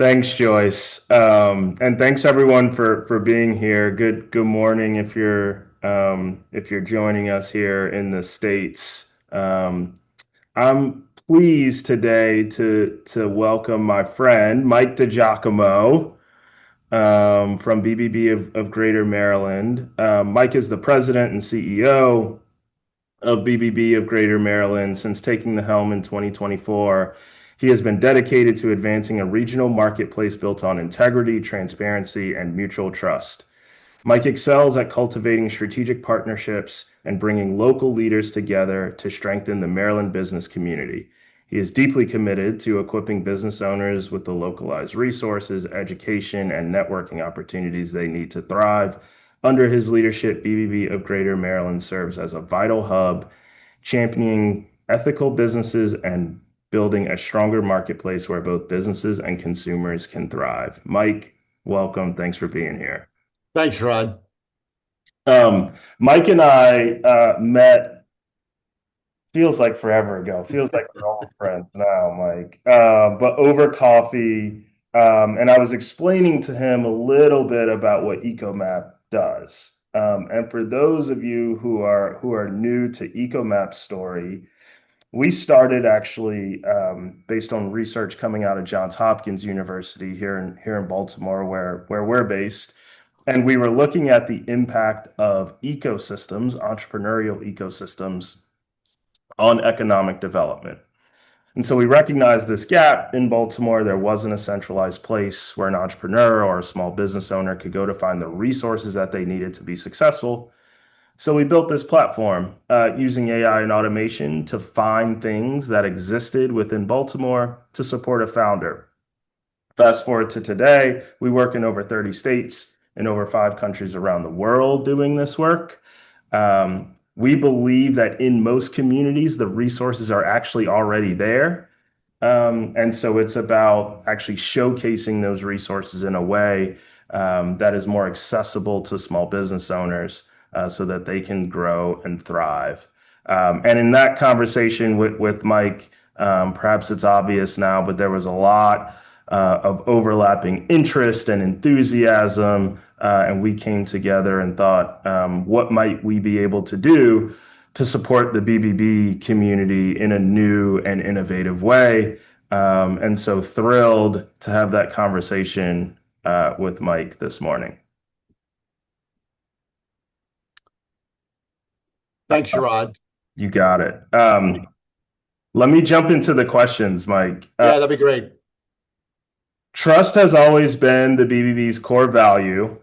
Thanks, Joyce. And thanks everyone for being here. Good morning if you're joining us here in the States. I'm pleased today to welcome my friend Mike DiGiacomo from BBB of Greater Maryland. Mike is the president and CEO of BBB of Greater Maryland. Since taking the helm in 2024, he has been dedicated to advancing a regional marketplace built on integrity, transparency, and mutual trust. Mike excels at cultivating strategic partnerships and bringing local leaders together to strengthen the Maryland business community. He is deeply committed to equipping business owners with the localized resources, education, and networking opportunities they need to thrive. Under his leadership, BBB of Greater Maryland serves as a vital hub, championing ethical businesses and building a stronger marketplace where both businesses and consumers can thrive. Mike, welcome. Thanks for being here. Thanks, Rod. Mike and I met, feels like forever ago. Feels like we're old friends now, Mike. But over coffee, and I was explaining to him a little bit about what EcoMap does. And for those of you who are new to EcoMap's story, we started actually based on research coming out of Johns Hopkins University here in Baltimore, where we're based. And we were looking at the impact of ecosystems, entrepreneurial ecosystems, on economic development. And so we recognized this gap in Baltimore. There wasn't a centralized place where an entrepreneur or a small business owner could go to find the resources that they needed to be successful. So we built this platform using AI and automation to find things that existed within Baltimore to support a founder. Fast forward to today, we work in over 30 states in over 5 countries around the world doing this work. We believe that in most communities, the resources are actually already there. And so it's about actually showcasing those resources in a way that is more accessible to small business owners so that they can grow and thrive. And in that conversation with Mike, perhaps it's obvious now, but there was a lot of overlapping interest and enthusiasm. And we came together and thought, what might we be able to do to support the BBB community in a new and innovative way? And so thrilled to have that conversation with Mike this morning. Thanks, Sherrod. You got it. Let me jump into the questions, Mike. Yeah, that'd be great. Trust has always been the BBB's core value,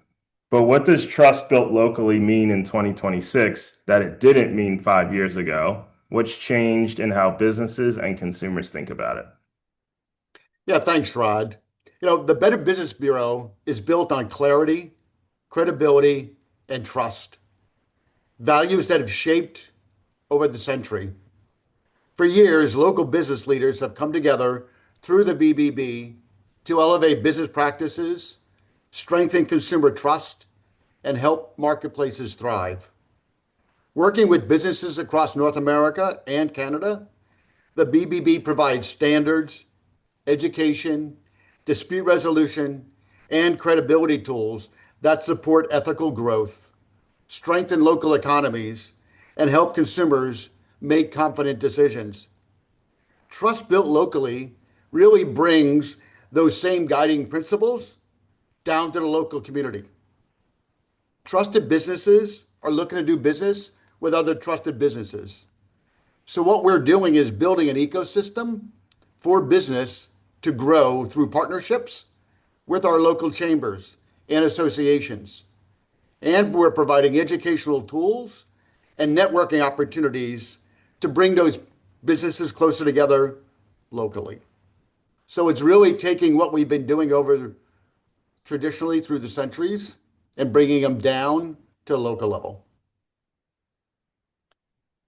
but what does trust built locally mean in 2026 that it didn't mean 5 years ago? What's changed in how businesses and consumers think about it? Yeah, thanks, Rod. The Better Business Bureau is built on clarity, credibility, and trust, values that have shaped over the century. For years, local business leaders have come together through the BBB to elevate business practices, strengthen consumer trust, and help marketplaces thrive. Working with businesses across North America and Canada, the BBB provides standards, education, dispute resolution, and credibility tools that support ethical growth, strengthen local economies, and help consumers make confident decisions. Trust built locally really brings those same guiding principles down to the local community. Trusted businesses are looking to do business with other trusted businesses. So what we're doing is building an ecosystem for business to grow through partnerships with our local chambers and associations. And we're providing educational tools and networking opportunities to bring those businesses closer together locally. So it's really taking what we've been doing over traditionally through the centuries and bringing them down to the local level.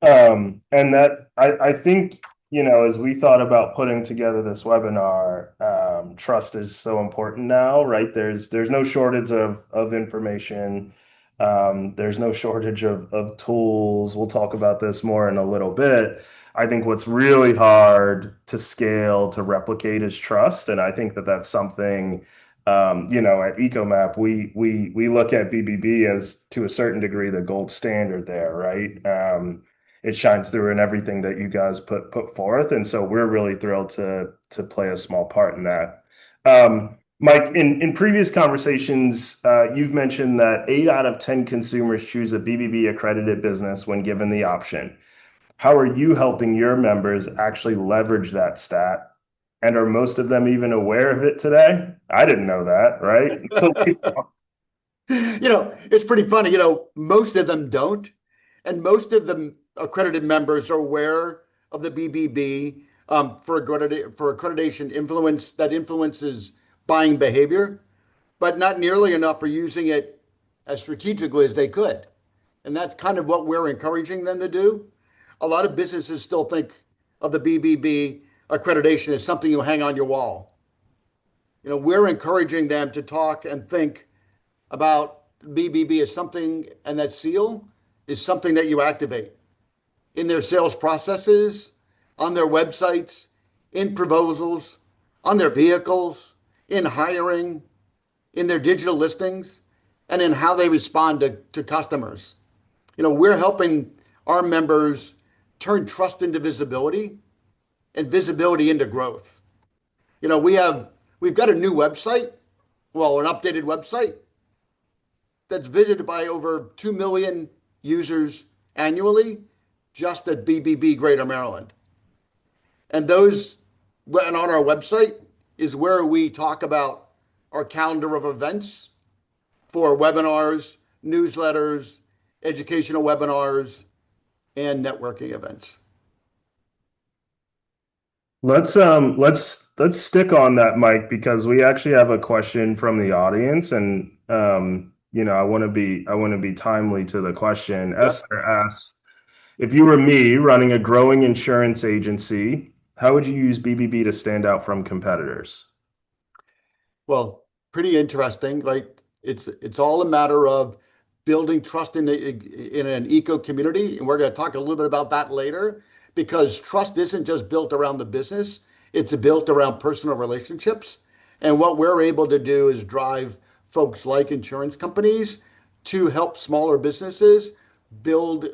And that I think, as we thought about putting together this webinar, trust is so important now, right? There's no shortage of information. There's no shortage of tools. We'll talk about this more in a little bit. I think what's really hard to scale, to replicate is trust. And I think that that's something, at EcoMap, we look at BBB as to a certain degree the gold standard there, right? It shines through in everything that you guys put forth. And so we're really thrilled to play a small part in that. Mike, in previous conversations, you've mentioned that 8 out of 10 consumers choose a BBB accredited business when given the option. How are you helping your members actually leverage that stat? And are most of them even aware of it today? I didn't know that, right? It's pretty funny. Most of them don't. And most of the accredited members are aware of the BBB for accreditation that influences buying behavior, but not nearly enough for using it as strategically as they could. And that's kind of what we're encouraging them to do. A lot of businesses still think of the BBB accreditation as something you hang on your wall. We're encouraging them to talk and think about BBB as something, and that seal is something that you activate in their sales processes, on their websites, in proposals, on their vehicles, in hiring, in their digital listings, and in how they respond to customers. We're helping our members turn trust into visibility and visibility into growth. We've got a new website, well, an updated website that's visited by over 2 million users annually just at BBB Greater Maryland. And on our website is where we talk about our calendar of events for webinars, newsletters, educational webinars, and networking events. Let's stick on that, Mike, because we actually have a question from the audience, and I want to be timely to the question. Yep. Esther asks, if you were me running a growing insurance agency, how would you use BBB to stand out from competitors? Well, pretty interesting, right? It's all a matter of building trust in an eco community, and we're going to talk a little bit about that later, because trust isn't just built around the business, it's built around personal relationships. And what we're able to do is drive folks like insurance companies to help smaller businesses build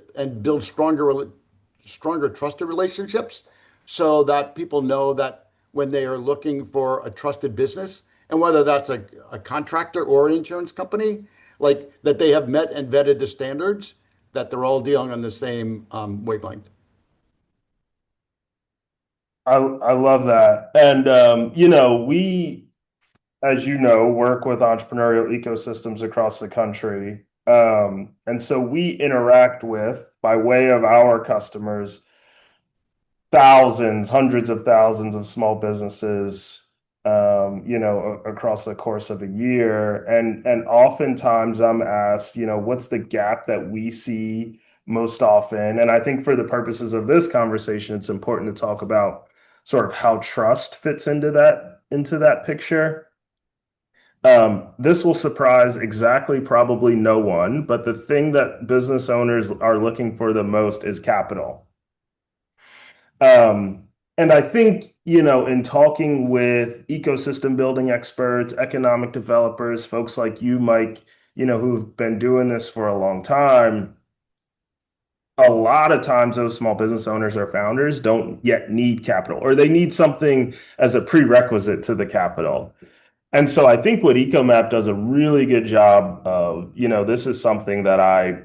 stronger trusted relationships, so that people know that when they are looking for a trusted business, and whether that's a contractor or an insurance company, like that they have met and vetted the standards, that they're all dealing on the same wavelength. I love that. And we, as you know, work with entrepreneurial ecosystems across the country. And so we interact with, by way of our customers, thousands, hundreds of thousands of small businesses, across the course of a year. And oftentimes I'm asked, what's the gap that we see most often? And I think for the purposes of this conversation, it's important to talk about sort of how trust fits into that picture. This will surprise exactly probably no one, but the thing that business owners are looking for the most is capital. And I think, in talking with ecosystem building experts, economic developers, folks like you, Mike, who've been doing this for a long time, a lot of times those small business owners or founders don't yet need capital, or they need something as a prerequisite to the capital. And so I think what EcoMap does a really good job of, this is something that I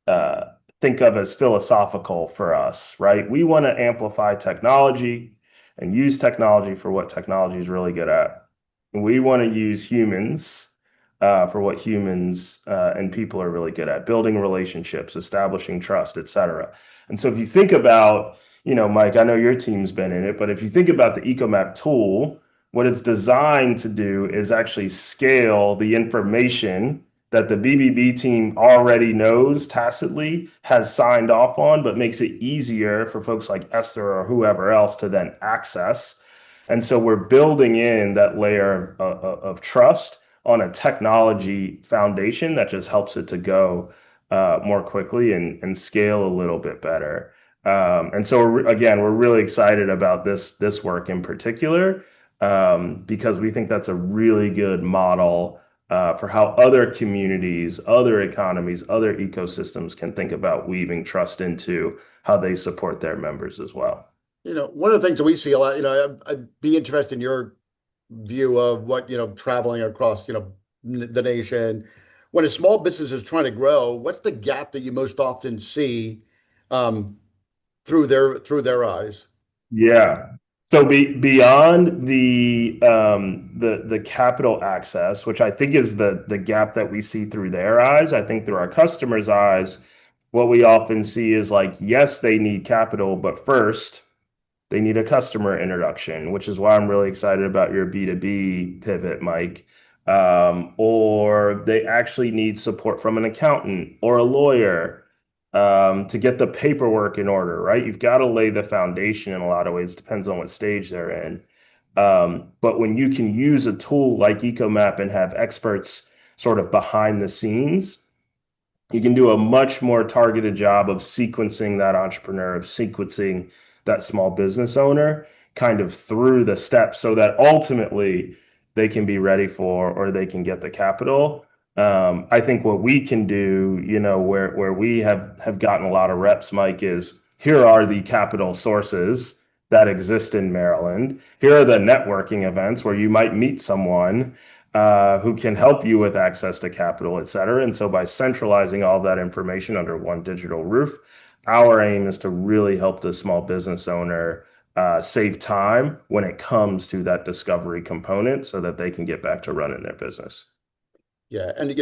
uh, think of as philosophical for us, right? We want to amplify technology and use technology for what technology is really good at. And we want to use humans for what humans and people are really good at, building relationships, establishing trust, et cetera. And so if you think about, Mike, I know your team's been in it, but if you think about the EcoMap tool, what it's designed to do is actually scale the information that the BBB team already knows tacitly, has signed off on, but makes it easier for folks like Esther or whoever else to then access. And so we're building in that layer of trust on a technology foundation that just helps it to go more quickly and scale a little bit better. And so again, we're really excited about this work in particular because we think that's a really good model for how other communities, other economies, other ecosystems can think about weaving trust into how they support their members as well. One of the things that we see a lot, I'd be interested in your view of what, traveling across, the nation. When a small business is trying to grow, what's the gap that you most often see um, through their eyes? Yeah. So beyond the capital access, which I think is the gap that we see through their eyes, I think through our customers' eyes, what we often see is like, yes, they need capital, but first they need a customer introduction, which is why I'm really excited about your B2B pivot, Mike. Or they actually need support from an accountant or a lawyer to get the paperwork in order, right? You've got to lay the foundation in a lot of ways, depends on what stage they're in. But when you can use a tool like EcoMap and have experts sort of behind the scenes, you can do a much more targeted job of sequencing that entrepreneur, of sequencing that small business owner kind of through the steps so that ultimately they can be ready for or they can get the capital. I think what we can do, where we have gotten a lot of reps, Mike, is here are the capital sources that exist in Maryland. Here are the networking events where you might meet someone who can help you with access to capital, et cetera. And so by centralizing all that information under one digital roof, our aim is to really help the small business owner save time when it comes to that discovery component so that they can get back to running their business. Yeah, and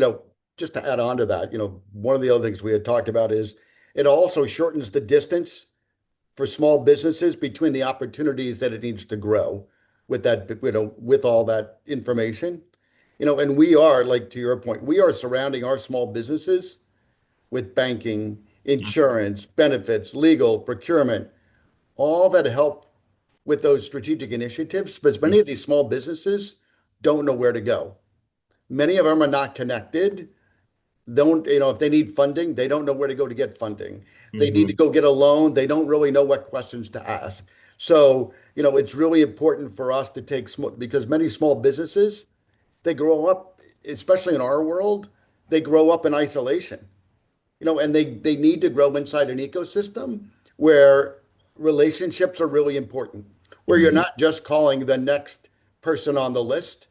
just to add on to that, one of the other things we had talked about is it also shortens the distance for small businesses between the opportunities that it needs to grow with that, with all that information. And we are, like to your point, we are surrounding our small businesses with banking, insurance, benefits, legal, procurement, all that help with those strategic initiatives. But many of these small businesses don't know where to go. Many of them are not connected. Don't, if they need funding, they don't know where to go to get funding. They need to Mhm. go get a loan. They don't really know what questions to ask. So, it's really important for us to take small, because many small businesses, they grow up, especially in our world, they grow up in isolation, and they need to grow inside an ecosystem where relationships are really important, where you're Mhm. not just calling the next person on the list,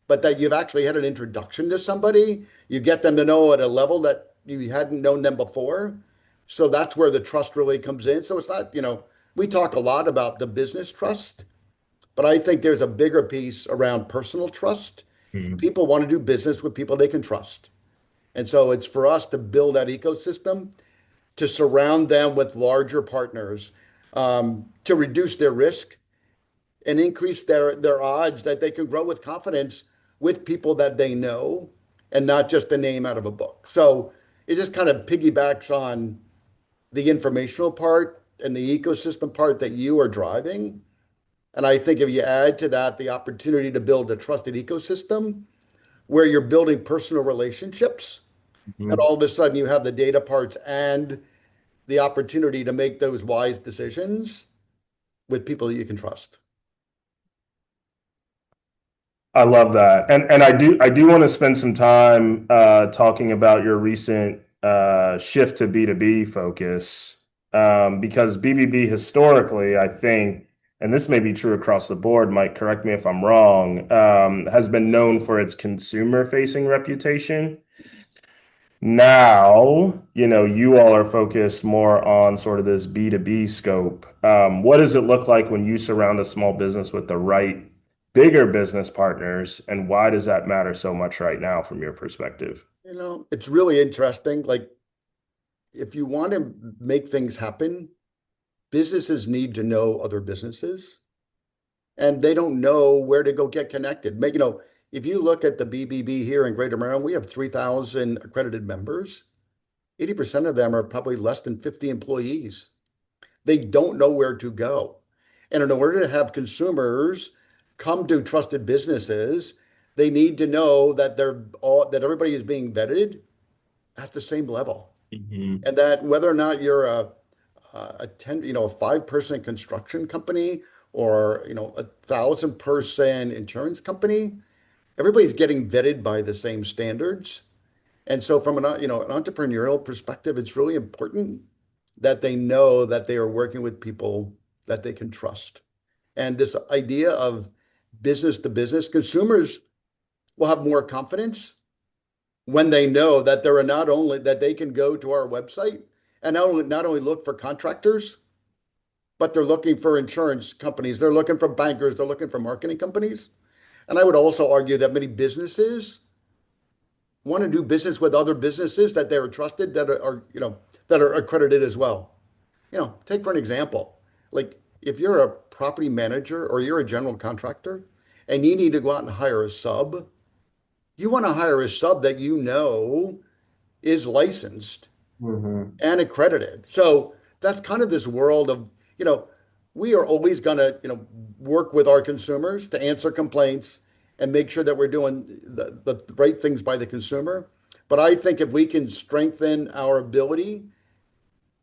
but that you've actually had an introduction to somebody. You get them to know at a level that you hadn't known them before. So that's where the trust really comes in. So it's not, we talk a lot about the business trust, but I think there's a bigger piece around personal trust. Mhm. People want to do business with people they can trust. And so it's for us to build that ecosystem, to surround them with larger partners, to reduce their risk and increase their odds that they can grow with confidence with people that they know and not just a name out of a book. So it just kind of piggybacks on the informational part and the ecosystem part that you are driving. And I think if you add to that the opportunity to build a trusted ecosystem where you're building personal relationships, and Mhm. all of a sudden you have the data parts and the opportunity to make those wise decisions with people that you can trust. I love that. And I do want to spend some time talking about your recent shift to B2B focus because BBB historically, I think, and this may be true across the board, Mike, correct me if I'm wrong, has been known for its consumer-facing reputation. Now, you all are focused more on sort of this B2B scope. What does it look like when you surround a small business with the right bigger business partners, and why does that matter so much right now from your perspective? It's really interesting. Like, if you want to make things happen, businesses need to know other businesses and they don't know where to go get connected. If you look at the BBB here in Greater Maryland, we have 3,000 accredited members. 80% of them are probably less than 50 employees. They don't know where to go. And in order to have consumers come to trusted businesses, they need to know that that everybody is being vetted at the same level, Mhm. and that whether or not you're a 10, a 5-person construction company or, 1,000-person insurance company, everybody's getting vetted by the same standards. And so from an entrepreneurial perspective, it's really important that they know that they are working with people that they can trust. And this idea of business to business, consumers will have more confidence when they know that there are not only that they can go to our website and not only look for contractors, but they're looking for insurance companies, they're looking for bankers, they're looking for marketing companies. And I would also argue that many businesses want to do business with other businesses that they're trusted, that are accredited as well. Take for an example, like if you're a property manager or you're a general contractor and you need to go out and hire a sub, you want to hire a sub that you know is licensed Mhm. and accredited. So that's kind of this world of, you know, we are always going to, work with our consumers to answer complaints and make sure that we're doing the right things by the consumer. But I think if we can strengthen our ability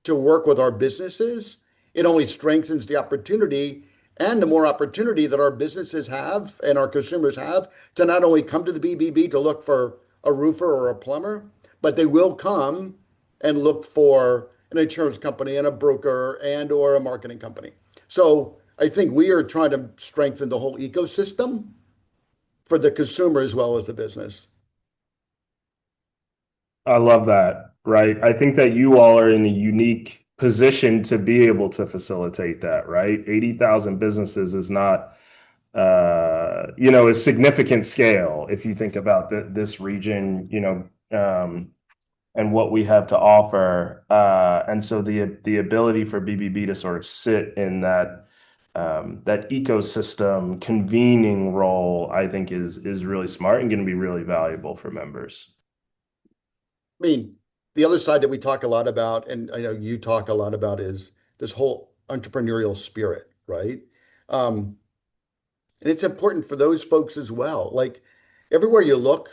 to work with our businesses, it only strengthens the opportunity and the more opportunity that our businesses have and our consumers have to not only come to the BBB to look for a roofer or a plumber, but they will come and look for an insurance company and a broker and or a marketing company. So I think we are trying to strengthen the whole ecosystem for the consumer as well as the business. I love that, right? I think that you all are in a unique position to be able to facilitate that, right? 80,000 businesses is not, a significant scale if you think about this region, and what we have to offer. And so the ability for BBB to sort of sit in that ecosystem convening role, I think is really smart and going to be really valuable for members. I mean, the other side that we talk a lot about, and I know you talk a lot about, is this whole entrepreneurial spirit, right? Um, and it's important for those folks as well. Like everywhere you look,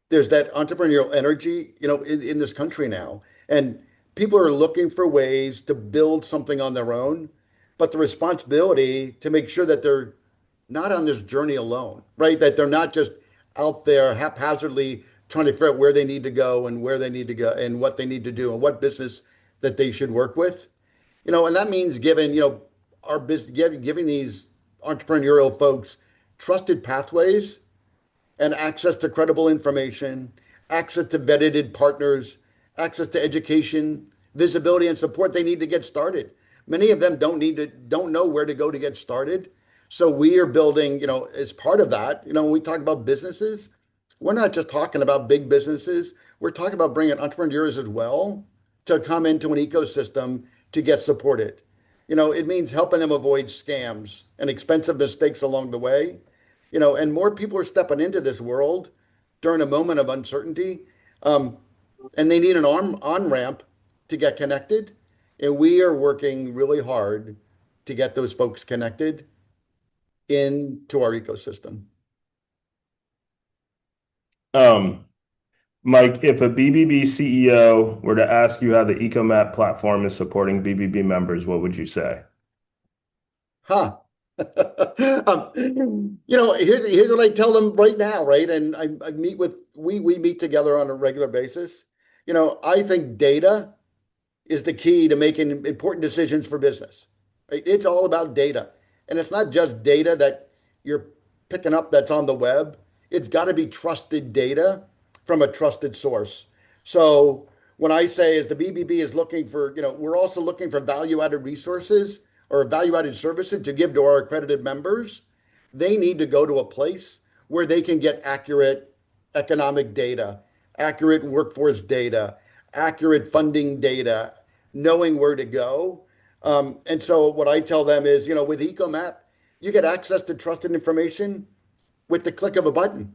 there's that entrepreneurial energy, in this country now. And people are looking for ways to build something on their own, but the responsibility to make sure that they're not on this journey alone, right? That they're not just out there haphazardly trying to figure out where they need to go and where they need to go and what they need to do and what business that they should work with. And that means giving, our business, giving these entrepreneurial folks trusted pathways and access to credible information, access to vetted partners, access to education, visibility, and support they need to get started. Many of them don't know where to go to get started. So we are building, as part of that, when we talk about businesses, we're not just talking about big businesses. We're talking about bringing entrepreneurs as well to come into an ecosystem to get supported. It means helping them avoid scams and expensive mistakes along the way. And more people are stepping into this world during a moment of uncertainty, um, and they need an on ramp to get connected. And we are working really hard to get those folks connected into our ecosystem. Um, Mike, if a BBB CEO were to ask you how the EcoMap platform is supporting BBB members, what would you say? Huh. Here's what I tell them right now, right? And I meet with we meet together on a regular basis. I think data is the key to making important decisions for business. Right? It's all about data. And it's not just data that you're picking up that's on the web. It's got to be trusted data from a trusted source. So when I say is the BBB is looking for, we're also looking for value-added resources or value-added services to give to our accredited members. They need to go to a place where they can get accurate economic data, accurate workforce data, accurate funding data, knowing where to go. And so what I tell them is, with EcoMap, you get access to trusted information with the click of a button.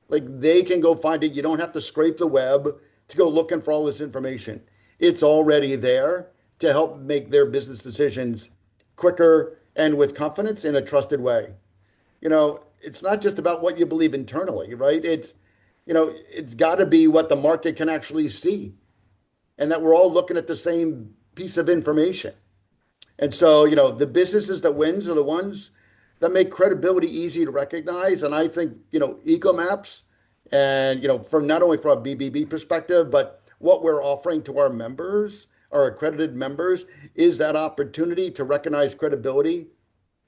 Like they can go find it. You don't have to scrape the web to go looking for all this information. It's already there to help make their business decisions quicker and with confidence in a trusted way. it's not just about what you believe internally, right? It's got to be what the market can actually see, and that we're all looking at the same piece of information. And so, the businesses that wins are the ones that make credibility easy to recognize. And I think, EcoMaps and, from not only from a BBB perspective, but what we're offering to our members, our accredited members, is that opportunity to recognize credibility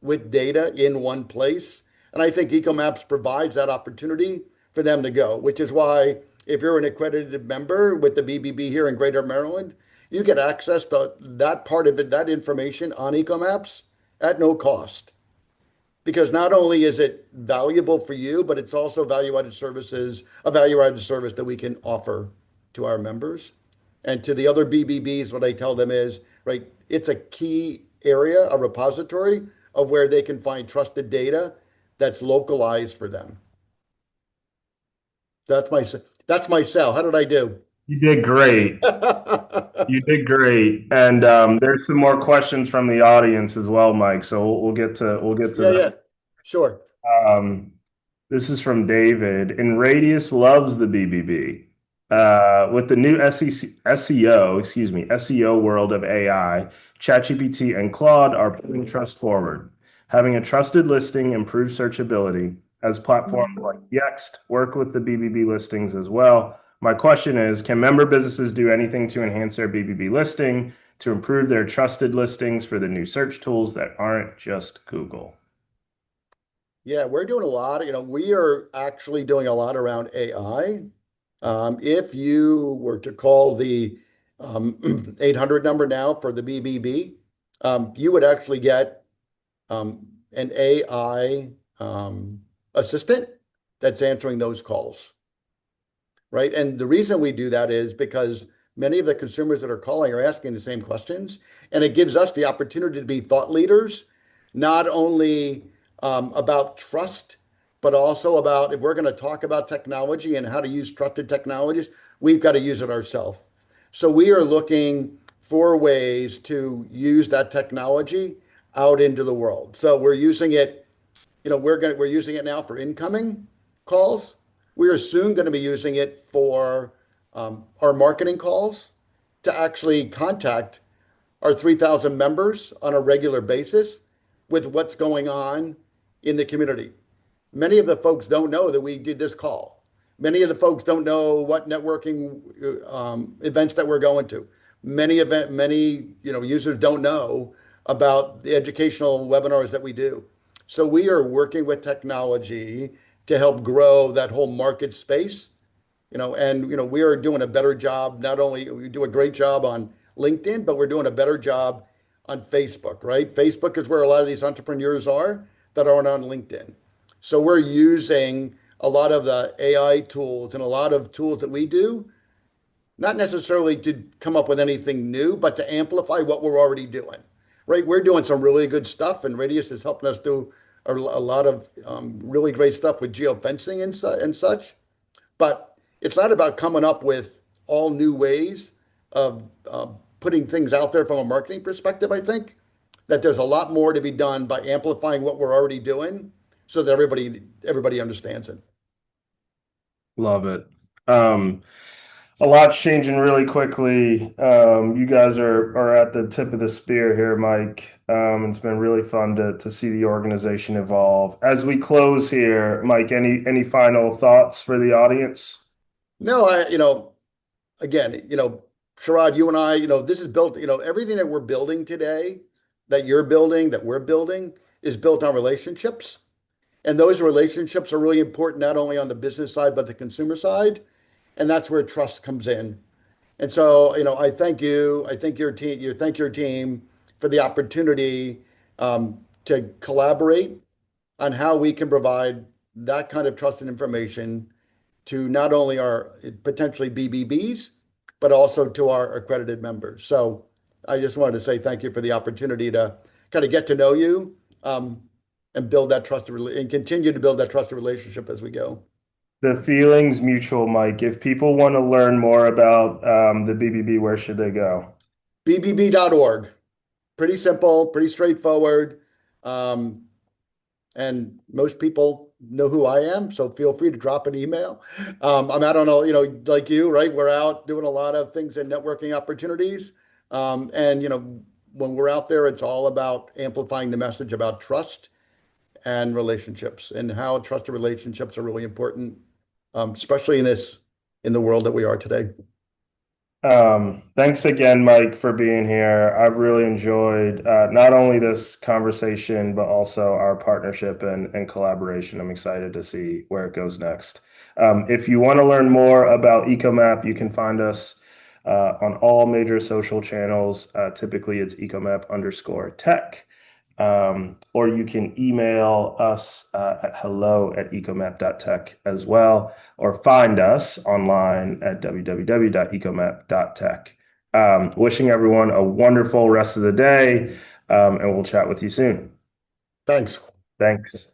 with data in one place. And I think EcoMaps provides that opportunity for them to go, which is why if you're an accredited member with the BBB here in Greater Maryland, you get access to that part of it, that information on EcoMaps at no cost. Because not only is it valuable for you, but it's also value-added services, a value-added service that we can offer to our members. And to the other BBBs, what I tell them is, right, it's a key area, a repository of where they can find trusted data that's localized for them. That's my that's my sell. How did I do? You did great. You did great. And there's some more questions from the audience as well, Mike. So we'll get to Yeah, that. yeah, sure. Um, this is from David. And Radius loves the BBB. With the new SEO, excuse me, SEO world of AI, ChatGPT and Claude are putting trust forward. Having a trusted listing improves searchability. As platforms like Yext work with the BBB listings as well. My question is, can member businesses do anything to enhance their BBB listing to improve their trusted listings for the new search tools that aren't just Google? Yeah, we're doing a lot. We are actually doing a lot around AI. If you were to call the 800 number now for the BBB, you would actually get an AI assistant that's answering those calls, right? And the reason we do that is because many of the consumers that are calling are asking the same questions, and it gives us the opportunity to be thought leaders, not only about trust, but also about if we're going to talk about technology and how to use trusted technologies, we've got to use it ourselves. So we are looking for ways to use that technology out into the world. So we're using it, we're using it now for incoming calls. We are soon going to be using it for our marketing calls to actually contact our 3,000 members on a regular basis with what's going on in the community. Many of the folks don't know that we did this call. Many of the folks don't know what networking events that we're going to. Many users don't know about the educational webinars that we do. So we are working with technology to help grow that whole market space. And we are doing a better job. Not only we do a great job on LinkedIn, but we're doing a better job on Facebook, right? Facebook is where a lot of these entrepreneurs are that aren't on LinkedIn. So we're using a lot of the AI tools and a lot of tools that we do, not necessarily to come up with anything new, but to amplify what we're already doing, right? We're doing some really good stuff, and Radius is helping us do a lot of really great stuff with geofencing and such. But it's not about coming up with all new ways of putting things out there from a marketing perspective. I think that there's a lot more to be done by amplifying what we're already doing so that everybody understands it. Love it. Um, a lot's changing really quickly. You guys are at the tip of the spear here, Mike. It's been really fun to see the organization evolve. As we close here, Mike, any final thoughts for the audience? No, again, Sherrod, you and I, this is built, everything that we're building today, that you're building, that we're building, is built on relationships. And those relationships are really important, not only on the business side, but the consumer side. And that's where trust comes in. And so, I thank you. I thank your team. You thank your team for the opportunity to collaborate on how we can provide that kind of trusted information to not only our potentially BBBs, but also to our accredited members. So I just wanted to say thank you for the opportunity to kind of get to know you and build that and continue to build that trusted relationship as we go. The feeling's mutual, Mike. If people want to learn more about the BBB, where should they go? BBB.org. Pretty simple, pretty straightforward. Um, and most people know who I am, so feel free to drop an email. I'm out on like you, right? We're out doing a lot of things in networking opportunities. And when we're out there, it's all about amplifying the message about trust and relationships and how trusted relationships are really important, especially in the world that we are today. Thanks again, Mike, for being here. I've really enjoyed not only this conversation, but also our partnership and collaboration. I'm excited to see where it goes next. If you want to learn more about EcoMap, you can find us on all major social channels. Typically, it's EcoMap_tech. Or you can email us at hello@ecomap.tech as well, or find us online at www.ecomap.tech. Wishing everyone a wonderful rest of the day, and we'll chat with you soon. Thanks. Thanks.